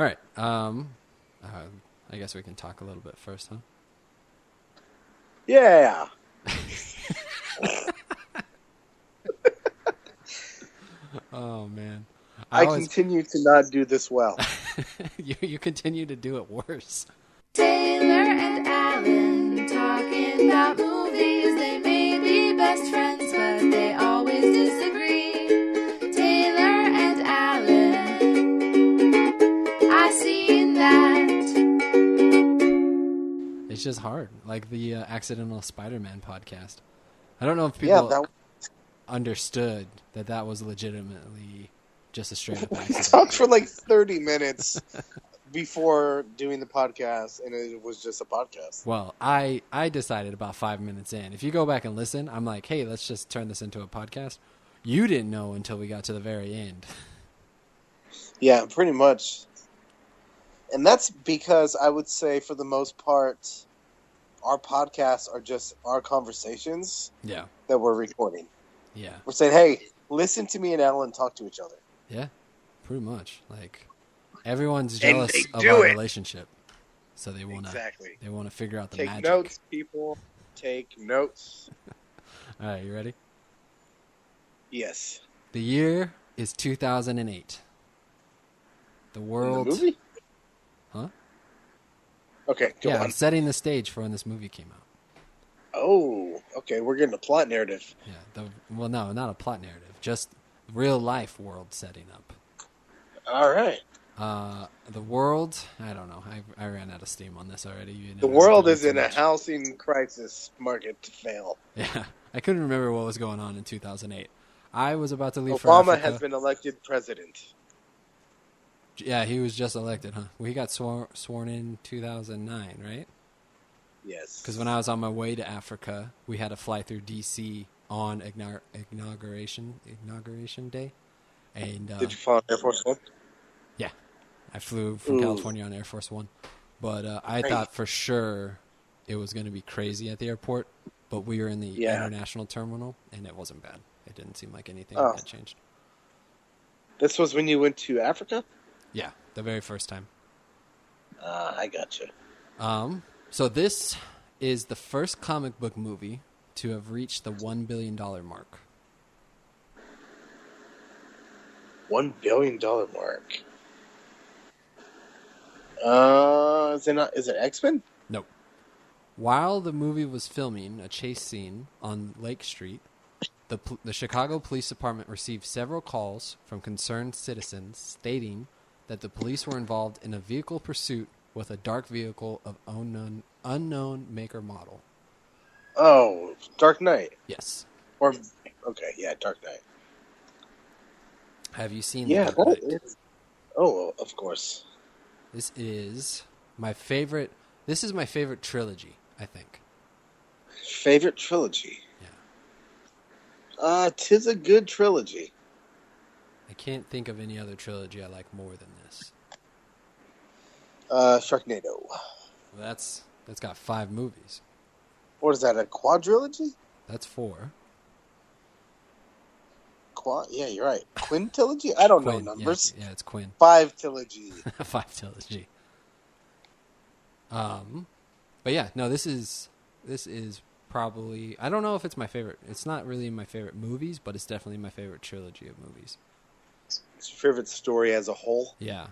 All right. I guess we can talk a little bit first, huh? Yeah. Oh man, I continue to not do this well. you continue to do it worse. Taylor and Alan talking about movies. They may be best friends, but they always disagree. Taylor and Alan, I seen that. It's just hard, like the Accidental Spider-Man podcast. I don't know if people understood that was legitimately just a straight up accident. We talked for like 30 minutes before doing the podcast, and it was just a podcast. Well, I decided about 5 minutes in. If you go back and listen, I'm like, hey, let's just turn this into a podcast. You didn't know until we got to the very end. Yeah, pretty much. And that's because I would say, for the most part, our podcasts are just our conversations that we're recording. Yeah. We're saying, hey, listen to me and Alan talk to each other. Yeah, pretty much. Like, everyone's jealous of our relationship. So they want to figure out the magic. Take notes, people. Take notes. All right, you ready? Yes. The year is 2008. The world... In the movie? Huh? Okay, go on. I'm setting the stage for when this movie came out. Oh, okay. We're getting a plot narrative. Yeah. No, not a plot narrative. Just real life world setting up. All right. The world, I don't know. I ran out of steam on this already. The world is in a housing crisis market to fail. Yeah. I couldn't remember what was going on in 2008. I was about to leave for Africa. Obama has been elected president. Yeah, he was just elected, huh? Well, he got sworn in 2009, right? Yes. Because when I was on my way to Africa, we had to fly through D.C. on inauguration day. And did you fly on Air Force One? Yeah, I flew from California on Air Force One. But I thought for sure it was going to be crazy at the airport. But we were in the international terminal, and it wasn't bad. It didn't seem like anything had changed. This was when you went to Africa? Yeah, the very first time. I gotcha. So this is the first comic book movie to have reached the $1 billion mark. $1 billion mark. Is it X-Men? Nope. While the movie was filming a chase scene on Lake Street, the Chicago Police Department received several calls from concerned citizens stating that the police were involved in a vehicle pursuit with a dark vehicle of unknown maker model. Oh, Dark Knight. Yes. Dark Knight. Have you seen Dark Knight? Oh, of course. This is my favorite. This is my favorite trilogy, I think. Favorite trilogy? Yeah. 'Tis a good trilogy. I can't think of any other trilogy I like more than this. Sharknado. Well, that's got 5 movies. What is that, a quadrilogy? That's 4. Yeah, you're right. Quintilogy? I don't know numbers. Yeah, it's Quinn. 5-tilogy. 5-tilogy. But yeah, no, this is probably, I don't know if it's my favorite. It's not really my favorite movies, but it's definitely my favorite trilogy of movies. It's your favorite story as a whole? Yeah.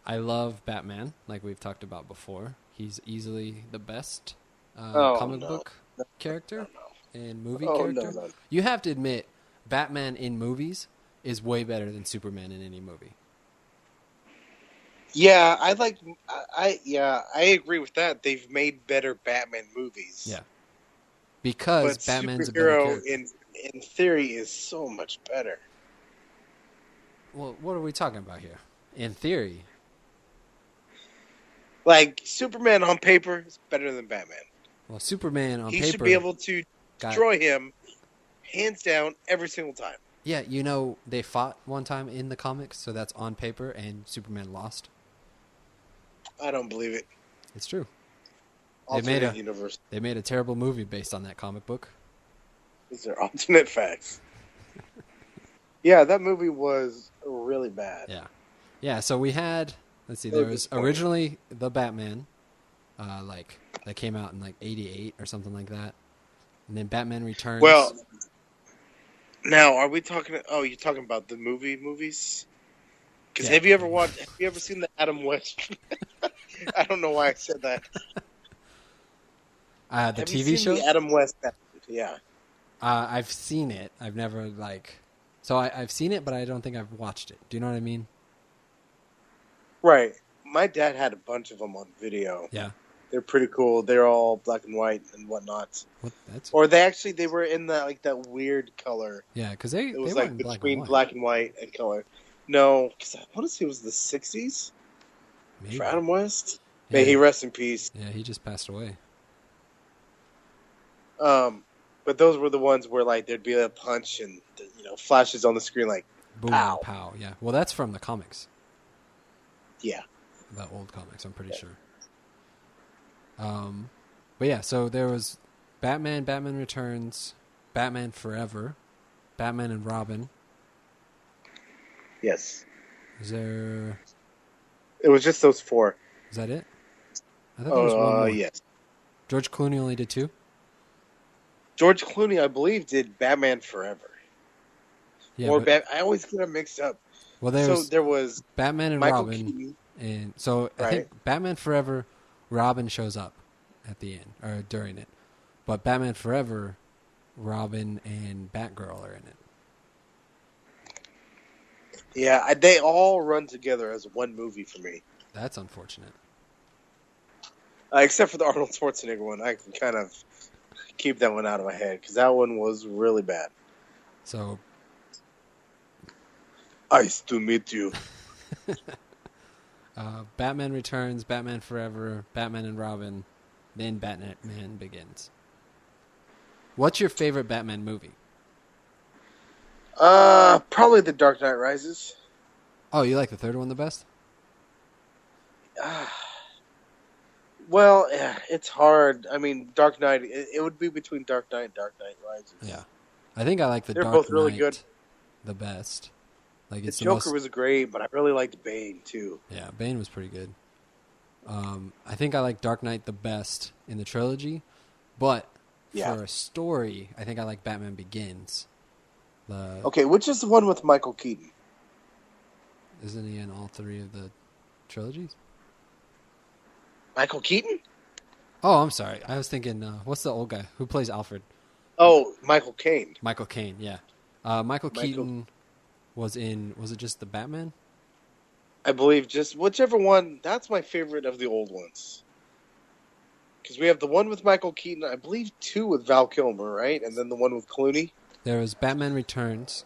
I love Batman, like we've talked about before. He's easily the best comic book character and movie character. No. You have to admit, Batman in movies is way better than Superman in any movie. Yeah, I agree with that. They've made better Batman movies. Yeah. Because Batman's a better character. in theory is so much better. Well, what are we talking about here? In theory. Like, Superman on paper is better than Batman. Well, Superman on paper... He should be able to destroy him, hands down, every single time. Yeah, they fought one time in the comics, so that's on paper, and Superman lost. I don't believe it. It's true. Alternate universe. They made a terrible movie based on that comic book. These are alternate facts. Yeah, that movie was really bad. Yeah. Yeah, so we had, let's see, there was originally The Batman, that came out in 88 or something like that. And then Batman Returns. Well, now are we talking, you're talking about the movies? Because have you ever seen the Adam West? I don't know why I said that. The have TV you show? The Adam West, yeah. I've seen it. I've never, I've seen it, but I don't think I've watched it. Do you know what I mean? Right. My dad had a bunch of them on video. Yeah. They're pretty cool. They're all black and white and whatnot. That's... Or they were in that weird color. Yeah, because it was between black and white and color. No, because I want to say it was the 60s. Maybe. For Adam West. Yeah. May he rest in peace. Yeah, he just passed away. But those were the ones where there'd be a punch and flashes on the screen boom, pow. Pow. Yeah. Well, that's from the comics. Yeah. The old comics, I'm pretty sure. But yeah, so there was Batman Returns, Batman Forever, Batman and Robin. Yes. Is there... It was just those 4. Is that it? I thought there was one more. Yes. George Clooney only did 2? George Clooney, I believe, did Batman Forever. Yeah, I always get them mixed up. Well, there was Batman and Michael Robin. Keaton. And so I think Batman Forever, Robin shows up at the end, or during it. But Batman Forever, Robin and Batgirl are in it. Yeah, they all run together as one movie for me. That's unfortunate. Except for the Arnold Schwarzenegger one. I can kind of keep that one out of my head, because that one was really bad. So... Nice to meet you. Batman Returns, Batman Forever, Batman and Robin, then Batman Begins. What's your favorite Batman movie? Probably The Dark Knight Rises. Oh, you like the third one the best? Well, yeah, it's hard. I mean, Dark Knight, it would be between Dark Knight and Dark Knight Rises. Yeah. I think I like the They're Dark both Knight really good. The best. The Joker was great, but I really liked Bane, too. Yeah, Bane was pretty good. I think I like Dark Knight the best in the trilogy, but for a story, I think I like Batman Begins. Okay, which is the one with Michael Keaton? Isn't he in all 3 of the trilogies? Michael Keaton? Oh, I'm sorry. I was thinking, what's the old guy who plays Alfred? Oh, Michael Caine. Michael Caine, yeah. Michael Keaton was it just the Batman? I believe just whichever one. That's my favorite of the old ones. Because we have the one with Michael Keaton, I believe 2 with Val Kilmer, right? And then the one with Clooney. There was Batman Returns,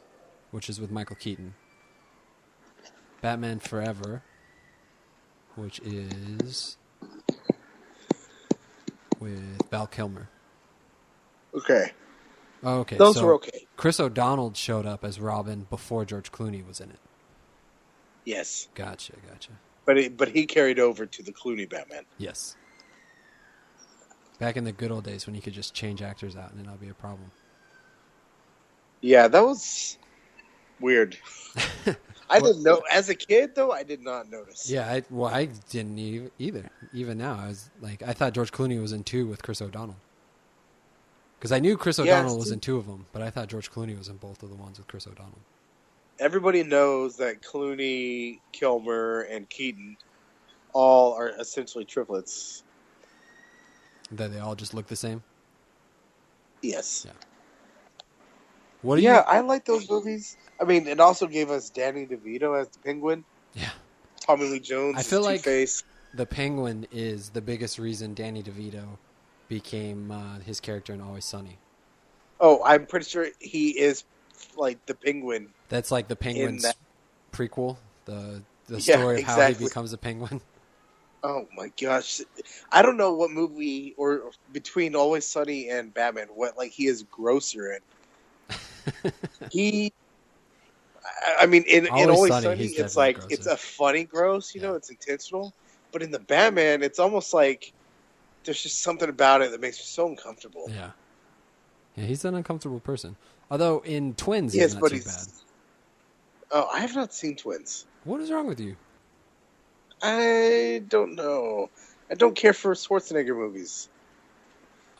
which is with Michael Keaton. Batman Forever, which is with Val Kilmer. Okay. Oh, okay. Those were okay. Chris O'Donnell showed up as Robin before George Clooney was in it. Yes. Gotcha. But he carried over to the Clooney Batman. Yes. Back in the good old days when you could just change actors out and it not be a problem. Yeah, that was weird. I didn't know. As a kid, though, I did not notice. Yeah, I didn't either. Even now, I thought George Clooney was in 2 with Chris O'Donnell. Because I knew Chris O'Donnell was in 2 of them, but I thought George Clooney was in both of the ones with Chris O'Donnell. Everybody knows that Clooney, Kilmer, and Keaton all are essentially triplets. That they all just look the same? Yes. Yeah. I like those movies. I mean, it also gave us Danny DeVito as the Penguin. Yeah. Tommy Lee Jones I feel like Two-Face. The Penguin is the biggest reason Danny DeVito became his character in Always Sunny. Oh, I'm pretty sure he is the Penguin. That's like the Penguin's prequel, the story of how he becomes a penguin. Oh my gosh. I don't know what movie or between Always Sunny and Batman what he is grosser in. I mean in Always Sunny it's it's a funny gross, it's intentional. But in the Batman it's almost like there's just something about it that makes me so uncomfortable. Yeah. Yeah, he's an uncomfortable person. Although in Twins he's not too bad. Oh, I have not seen Twins. What is wrong with you? I don't know. I don't care for Schwarzenegger movies.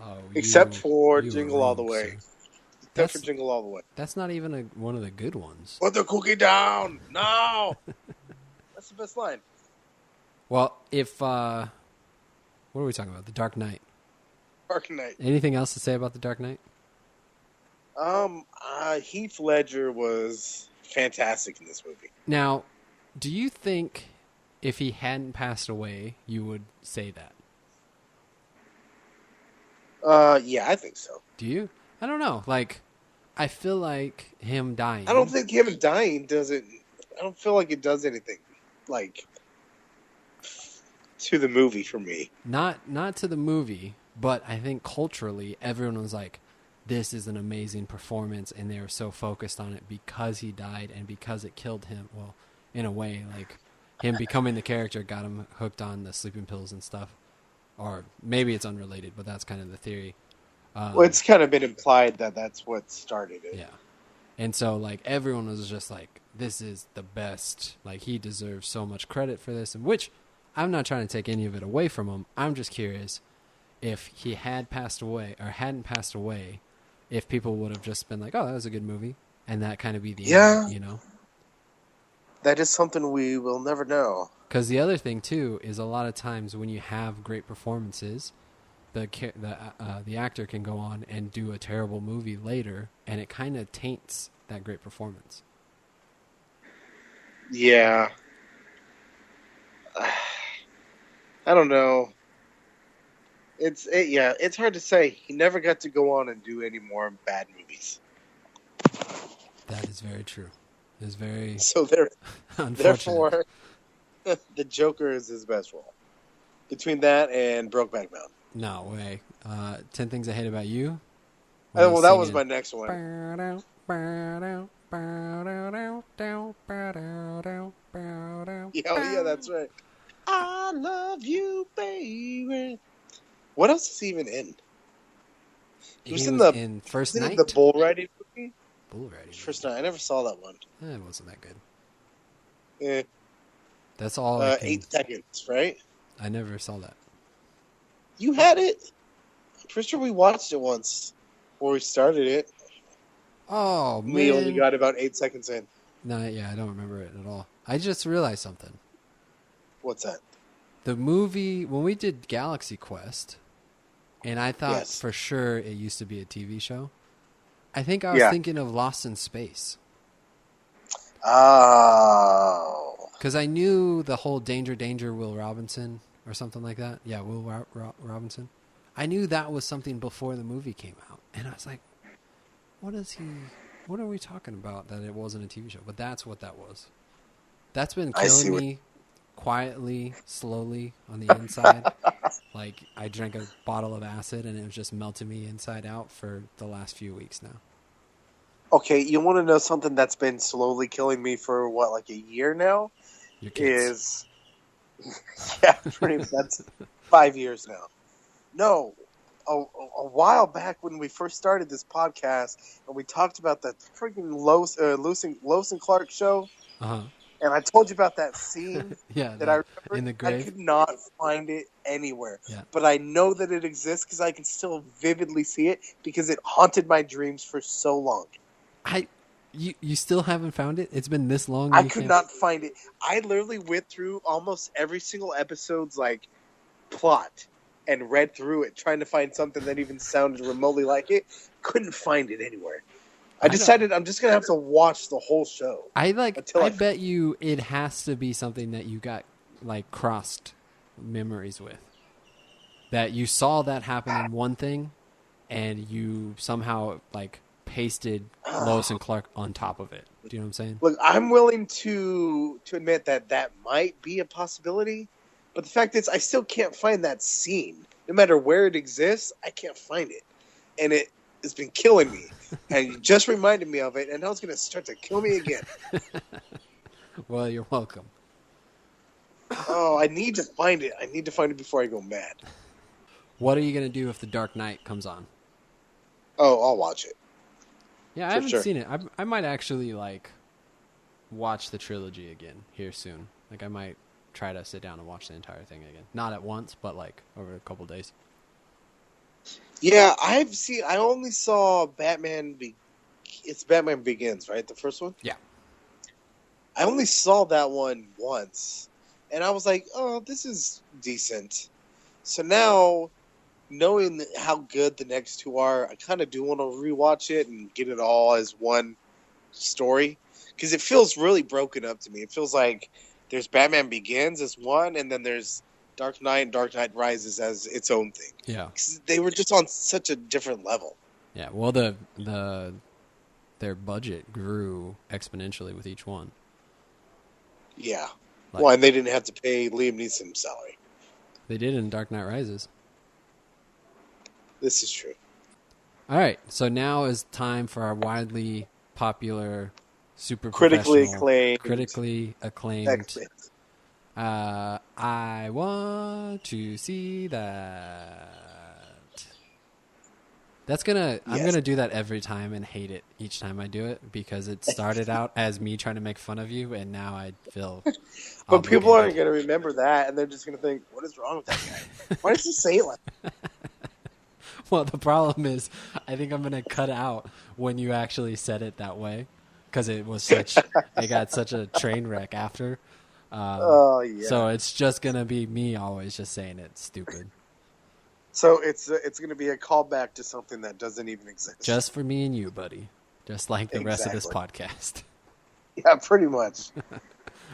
Oh, except for you Jingle All the Way. Sir. Except for Jingle All the Way. That's not even one of the good ones. Put the cookie down! No! That's the best line. Well, if... what are we talking about? The Dark Knight. Dark Knight. Anything else to say about The Dark Knight? Heath Ledger was fantastic in this movie. Now, do you think if he hadn't passed away, you would say that? Yeah, I think so. Do you? I don't know. Like, I feel like him dying. I don't think him dying doesn't... I don't feel like it does anything, like, to the movie for me. Not to the movie, but I think culturally, everyone was like, this is an amazing performance, and they were so focused on it because he died and because it killed him. Well, in a way, like, him becoming the character got him hooked on the sleeping pills and stuff. Or maybe it's unrelated, but that's kind of the theory. Well, it's kind of been implied that that's what started it. Yeah. And so, like, everyone was just like, this is the best. Like, he deserves so much credit for this. And which, I'm not trying to take any of it away from him. I'm just curious if he had passed away or hadn't passed away, if people would have just been like, oh, that was a good movie. And that kind of be the end, you know? That is something we will never know. Because the other thing, too, is a lot of times when you have great performances, the actor can go on and do a terrible movie later, and it kind of taints that great performance. Yeah. I don't know. It's hard to say. He never got to go on and do any more bad movies. That is very true. It's very therefore, the Joker is his best role. Between that and Brokeback Mountain. No way. 10 Things I Hate About You. Well, that was my next one. Yeah, that's right. I love you, baby. What else is he even in? He was in First Night. The bull riding movie. Bull riding. First Night. I never saw that one. It wasn't that good. Yeah. That's all. 8 Seconds, right? I never saw that. You had it. I'm pretty sure we watched it once, or we started it. Oh man, we only got about 8 seconds in. No, yeah, I don't remember it at all. I just realized something. What's that? The movie when we did Galaxy Quest, and I thought for sure it used to be a TV show. I think I was thinking of Lost in Space. Oh. Because I knew the whole Danger, Danger, Will Robinson, or something like that. Yeah, Will Robinson. I knew that was something before the movie came out. And I was like, what are we talking about that it wasn't a TV show? But that's what that was. That's been killing me quietly, slowly on the inside. Like, I drank a bottle of acid and it was just melting me inside out for the last few weeks now. Okay, you want to know something that's been slowly killing me for, like a year now? Your kids. That's 5 years now. No, a while back when we first started this podcast and we talked about that freaking Lois and Clark show, and I told you about that scene that I remember. In the grave. I could not find it anywhere, but I know that it exists because I can still vividly see it because it haunted my dreams for so long. You still haven't found it? It's been this long? I could not find it. I literally went through almost every single episode's plot and read through it, trying to find something that even sounded remotely like it. Couldn't find it anywhere. I decided I'm just gonna have to watch the whole show. I bet you it has to be something that you got crossed memories with. That you saw that happen in one thing, and you somehow pasted Lois and Clark on top of it. Do you know what I'm saying? Look, I'm willing to admit that might be a possibility, but the fact is I still can't find that scene. No matter where it exists, I can't find it. And it has been killing me. And you just reminded me of it, and now it's going to start to kill me again. Well, you're welcome. Oh, I need to find it. I need to find it before I go mad. What are you going to do if The Dark Knight comes on? Oh, I'll watch it. Yeah, I haven't seen it. I might actually watch the trilogy again here soon. I might try to sit down and watch the entire thing again. Not at once, but like over a couple days. Yeah, I only saw Batman. It's Batman Begins, right? The first one. Yeah. I only saw that one once, and I was like, "Oh, this is decent." So now, knowing how good the next two are, I kind of do want to rewatch it and get it all as one story, because it feels really broken up to me. It feels like there's Batman Begins as one, and then there's Dark Knight and Dark Knight Rises as its own thing. Yeah, 'cause they were just on such a different level. Yeah, well, their budget grew exponentially with each one. Yeah, well, and they didn't have to pay Liam Neeson's salary. They did in Dark Knight Rises. This is true. All right, so now is time for our widely popular, super critically acclaimed. X-Men. I want to see that. I'm gonna do that every time and hate it each time I do it, because it started out as me trying to make fun of you, and now I feel. But people aren't gonna remember that, and they're just gonna think, "What is wrong with that guy? Why does he say it like that?" Well, the problem is, I think I'm gonna cut out when you actually said it that way, because it got such a train wreck after. Oh yeah. So it's just gonna be me always just saying it's stupid. So it's going to be a callback to something that doesn't even exist. Just for me and you, buddy. Just like the rest of this podcast. Yeah, pretty much. All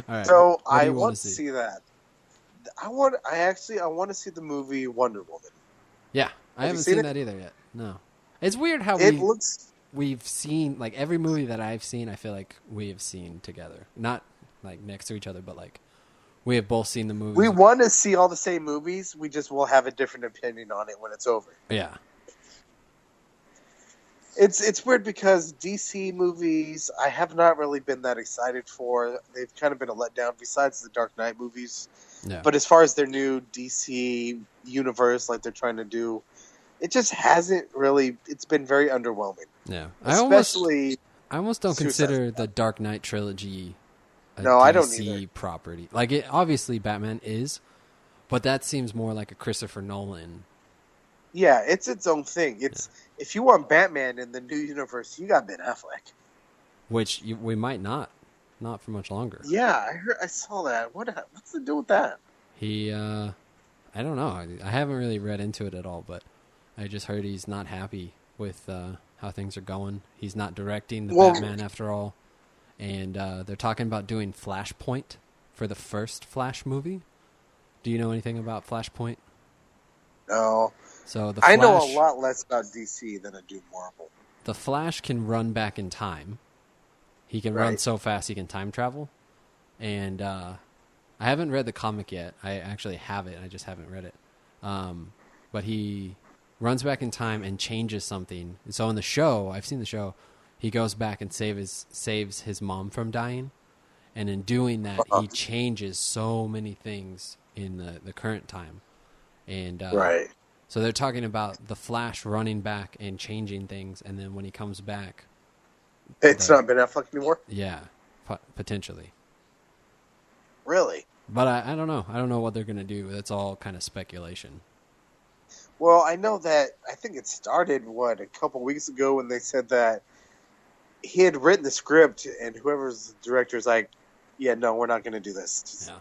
right. So I want to see that. I want to see the movie Wonder Woman. Yeah, I haven't seen that either yet. No. It's weird how we've seen, like, every movie that I've seen, I feel like we have seen together. Not like next to each other, but like we have both seen the movie. We want to see all the same movies. We just will have a different opinion on it when it's over. Yeah. It's weird because DC movies I have not really been that excited for. They've kind of been a letdown besides the Dark Knight movies. Yeah. But as far as their new DC universe, like they're trying to do, it just hasn't really. It's been very underwhelming. Yeah. I almost don't consider the Dark Knight trilogy a DC I don't either. property. Like, it obviously Batman is, but that seems more like a Christopher Nolan. Yeah, it's its own thing. If you want Batman in the new universe, you got Ben Affleck, which we might not for much longer. Yeah, I saw that. What's the deal with that? He, I don't know. I haven't really read into it at all, but I just heard he's not happy with how things are going. He's not directing the Batman after all. And they're talking about doing Flashpoint for the first Flash movie. Do you know anything about Flashpoint? No. So I know a lot less about DC than I do Marvel. The Flash can run back in time. He can run so fast he can time travel. And I haven't read the comic yet. I actually have it. I just haven't read it. But he runs back in time and changes something. So in the show, I've seen the show, he goes back and saves his mom from dying. And in doing that, he changes so many things in the current time. And so they're talking about the Flash running back and changing things. And then when he comes back, it's not Ben Affleck anymore? Yeah, potentially. Really? But I don't know. I don't know what they're going to do. It's all kind of speculation. Well, I know that, I think it started, a couple weeks ago when they said that he had written the script and whoever's the director is like, yeah, no, we're not going to do this. Just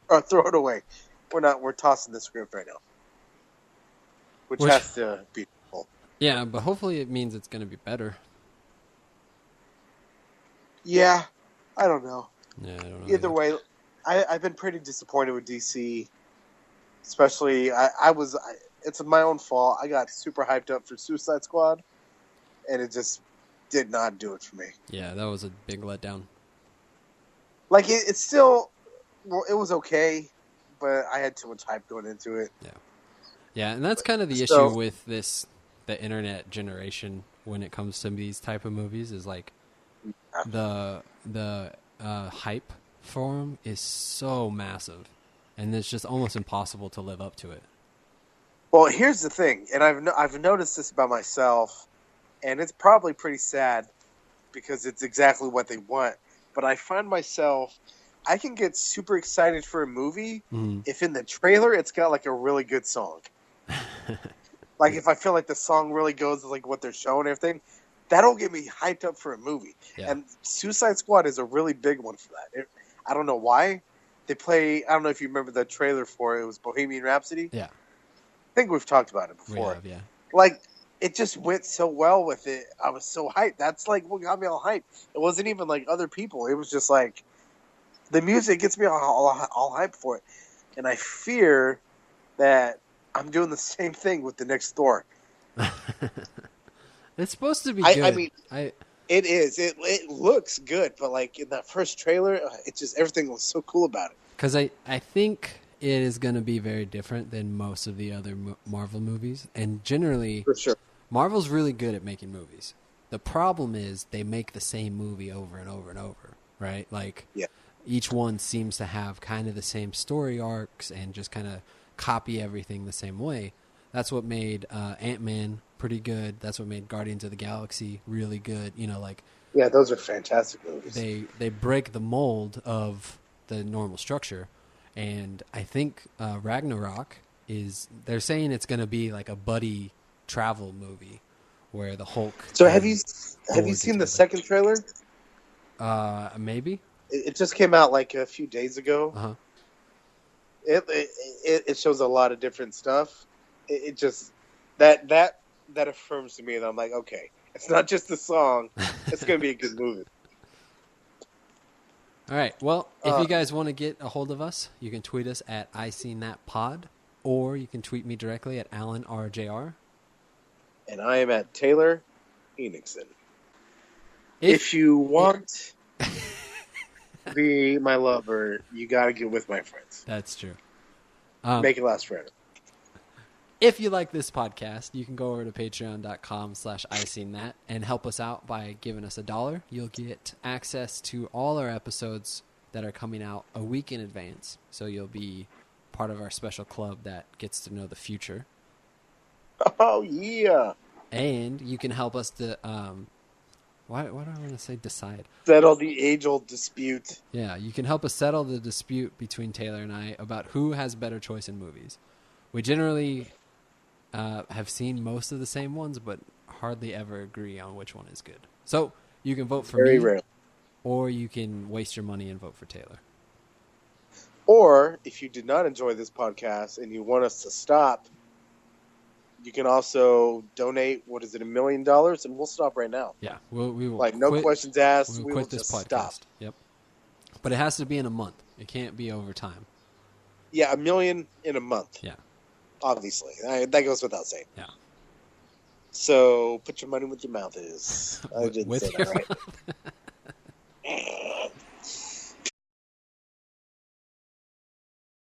or throw it away. We're tossing the script right now. Which has to be cool. Yeah, but hopefully it means it's going to be better. Yeah, I don't know. Yeah, I don't know. Either way, I've been pretty disappointed with DC. Especially, it's my own fault. I got super hyped up for Suicide Squad, and it just did not do it for me. Yeah, that was a big letdown. Like, it's still, it was okay, but I had too much hype going into it. Yeah. Yeah, and that's kind of the issue with the internet generation when it comes to these type of movies, is like the hype for them is so massive, and it's just almost impossible to live up to it. Well, here's the thing, and I've noticed this about myself, and it's probably pretty sad because it's exactly what they want. But I find myself, I can get super excited for a movie if in the trailer it's got like a really good song. Like if I feel like the song really goes with like what they're showing and everything, that'll get me hyped up for a movie. Yeah. And Suicide Squad is a really big one for that. I don't know why. They play, I don't know if you remember the trailer for it. It was Bohemian Rhapsody. Yeah. I think we've talked about it before. We have, yeah. Like, it just went so well with it. I was so hyped. That's like what got me all hyped. It wasn't even like other people. It was just like the music gets me all hyped for it. And I fear that I'm doing the same thing with the next Thor. It's supposed to be good. I mean, it is. It looks good, but like in that first trailer, it just everything was so cool about it. Because I think it is going to be very different than most of the other Marvel movies, and generally, for sure, Marvel's really good at making movies. The problem is they make the same movie over and over and over, right? Like, each one seems to have kind of the same story arcs and just kind of copy everything the same way. That's what made Ant-Man pretty good. That's what made Guardians of the Galaxy really good. You know, like, yeah, those are fantastic movies. They break the mold of the normal structure, and I think Ragnarok they're saying it's going to be like a buddy travel movie where the Hulk. So have you seen the second trailer? Maybe. It just came out like a few days ago. Uh-huh. It shows a lot of different stuff. It just that affirms to me that I'm like, okay, it's not just a song. It's going to be a good movie. All right. Well, if you guys want to get a hold of us, you can tweet us at ISeenThatPod, or you can tweet me directly at AlanRJR. And I am at Taylor Enixon. If you want to be my lover, you got to get with my friends. That's true. Make it last forever. If you like this podcast, you can go over to patreon.com/ISeenThat and help us out by giving us $1. You'll get access to all our episodes that are coming out a week in advance. So you'll be part of our special club that gets to know the future. Oh, yeah. And you can help us to, why do I want to say decide? Settle the age-old dispute. Yeah, you can help us settle the dispute between Taylor and I about who has better choice in movies. We generally have seen most of the same ones, but hardly ever agree on which one is good. So you can vote for me, rarely. Or you can waste your money and vote for Taylor. Or if you did not enjoy this podcast and you want us to stop, you can also donate. What is it, $1 million? And we'll stop right now. Yeah, we will. Like no questions asked. We will quit this podcast. Stop. Yep. But it has to be in a month. It can't be over time. Yeah, $1 million in a month. Yeah. Obviously. That goes without saying. Yeah. So put your money where your mouth is. I didn't say that right.